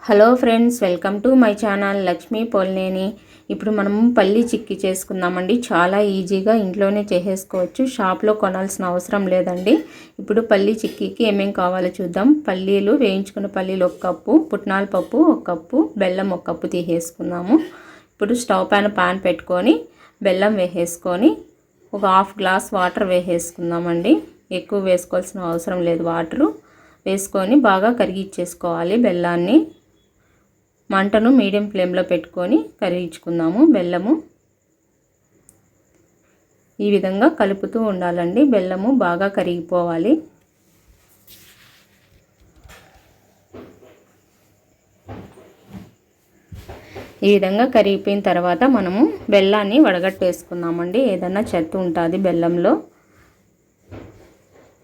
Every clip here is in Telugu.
Hello friends, welcome to my channel Lakshmi Polneni. ఇప్పుడు మనము పల్లి చిక్కీ చేసుకుందామండి. చాలా ఈజీగా ఇంట్లోనే చేసేసుకోవచ్చు, షాప్లో కొనాల్సిన అవసరం లేదండి. ఇప్పుడు పల్లి చిక్కీకి ఏమేం కావాలో చూద్దాం. పల్లీలు, వేయించుకున్న పల్లీలు 1 కప్పు, పుట్నాల పప్పు 1 కప్పు, బెల్లం 1 కప్పు తీసేసుకుందాము. ఇప్పుడు స్టవ్ పైన పాన్ పెట్టుకొని బెల్లం వేసేసుకొని ఒక 1/2 గ్లాస్ వాటర్ వేసేసుకుందామండి. ఎక్కువ వేసుకోవాల్సిన అవసరం లేదు. వాటరు వేసుకొని బాగా కరిగించేసుకోవాలి బెల్లాన్ని. మంటను మీడియం ఫ్లేమ్లో పెట్టుకొని కరిగించుకుందాము. బెల్లము ఈ విధంగా కలుపుతూ ఉండాలండి. బెల్లము బాగా కరిగిపోవాలి. ఈ విధంగా కరిగిపోయిన తర్వాత మనము బెల్లాన్ని వడగట్టేసుకుందామండి. ఏదైనా చెత్త ఉంటుంది బెల్లంలో.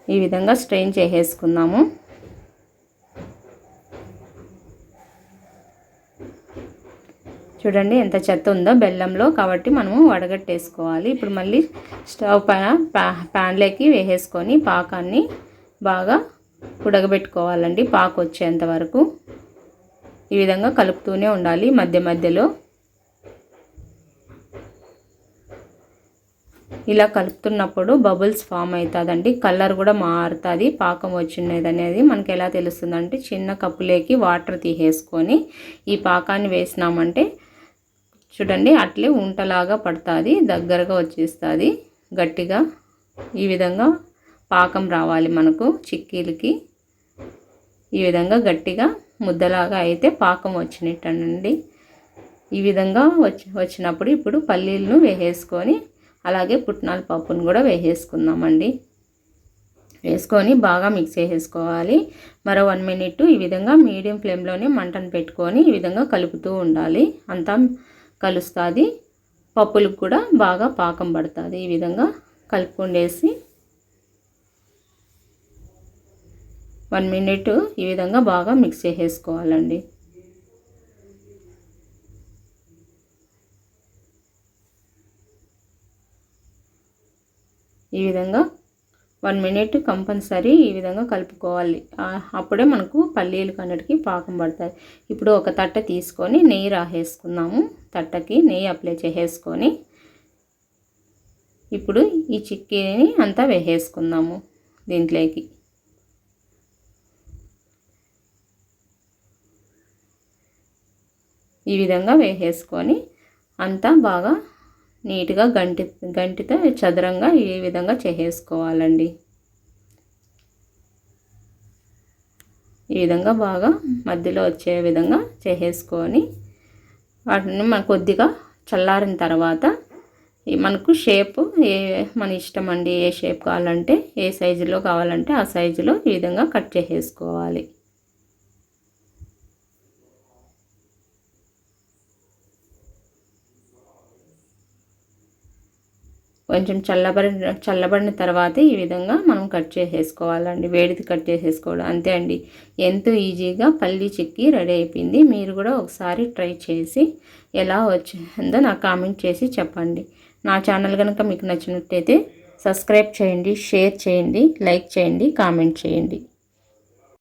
ఈ విధంగా స్ట్రెయిన్ చేసేసుకుందాము. చూడండి ఎంత చెత్త ఉందో బెల్లంలో, కాబట్టి మనము వడగట్టేసుకోవాలి. ఇప్పుడు మళ్ళీ స్టవ్ పైన ప్యాన్లోకి వేసేసుకొని పాకాన్ని బాగా ఉడకబెట్టుకోవాలండి. పాకు వచ్చేంత వరకు ఈ విధంగా కలుపుతూనే ఉండాలి మధ్య మధ్యలో. ఇలా కలుపుతున్నప్పుడు బబుల్స్ ఫామ్ అవుతుందండి. కలర్ కూడా మారుతుంది. పాకం వచ్చినది అనేది మనకి ఎలా తెలుస్తుందంటే, చిన్న కప్పులోకి వాటర్ తీసేసుకొని ఈ పాకాన్ని వేసినామంటే చూడండి అట్లే ఉంటలాగా పడుతుంది, దగ్గరగా వచ్చేస్తుంది గట్టిగా. ఈ విధంగా పాకం రావాలి మనకు చిక్కీలకి. ఈ విధంగా గట్టిగా ముద్దలాగా అయితే పాకం వచ్చినట్టండి. ఈ విధంగా వచ్చినప్పుడు ఇప్పుడు పల్లీలను వేసేసుకొని అలాగే పుట్నాల పప్పును కూడా వేసేసుకుందామండి. వేసుకొని బాగా మిక్స్ చేసేసుకోవాలి. మరో 1 మినిట్ ఈ విధంగా మీడియం ఫ్లేమ్లోనే మంటను పెట్టుకొని ఈ విధంగా కలుపుతూ ఉండాలి. అంతా కలుస్తుంది. పప్పులకు కూడా బాగా పాకం పడుతుంది. ఈ విధంగా కలుపుకొండేసి 1 మినిట్ ఈ విధంగా బాగా మిక్స్ చేసేసుకోవాలండి. ఈ విధంగా 1 మినిట్ కంపల్సరీ ఈ విధంగా కలుపుకోవాలి. అప్పుడే మనకు పల్లీలు కన్నిటికి పాకం పడుతుంది. ఇప్పుడు ఒక తట్ట తీసుకొని నెయ్యి రాసేసుకుందాము. తట్టకి నెయ్యి అప్లై చేసేసుకొని ఇప్పుడు ఈ చిక్కీని అంతా వేసేసుకుందాము దీంట్లోకి. ఈ విధంగా వేసేసుకొని అంతా బాగా నీట్గా గంటితో చదరంగా ఈ విధంగా చేసేసుకోవాలండి. ఈ విధంగా బాగా మధ్యలో వచ్చే విధంగా చేసేసుకొని వాటిని మనకు కొద్దిగా చల్లారిన తర్వాత మనకు షేప్ మన ఇష్టం అండి. ఏ షేప్ కావాలంటే, ఏ సైజులో కావాలంటే ఆ సైజులో ఈ విధంగా కట్ చేసేసుకోవాలి. కొంచెం చల్లబడిన తర్వాత ఈ విధంగా మనం కట్ చేసేసుకోవాలండి. వేడిది కట్ చేసేసుకోవడం అంతే అండి. ఎంతో ఈజీగా పల్లి చిక్కీ రెడీ అయిపోయింది. మీరు కూడా ఒకసారి ట్రై చేసి ఎలా వచ్చిందో నాకు కామెంట్ చేసి చెప్పండి. నా ఛానల్ కనుక మీకు నచ్చినట్టయితే సబ్స్క్రైబ్ చేయండి, షేర్ చేయండి, లైక్ చేయండి, కామెంట్ చేయండి.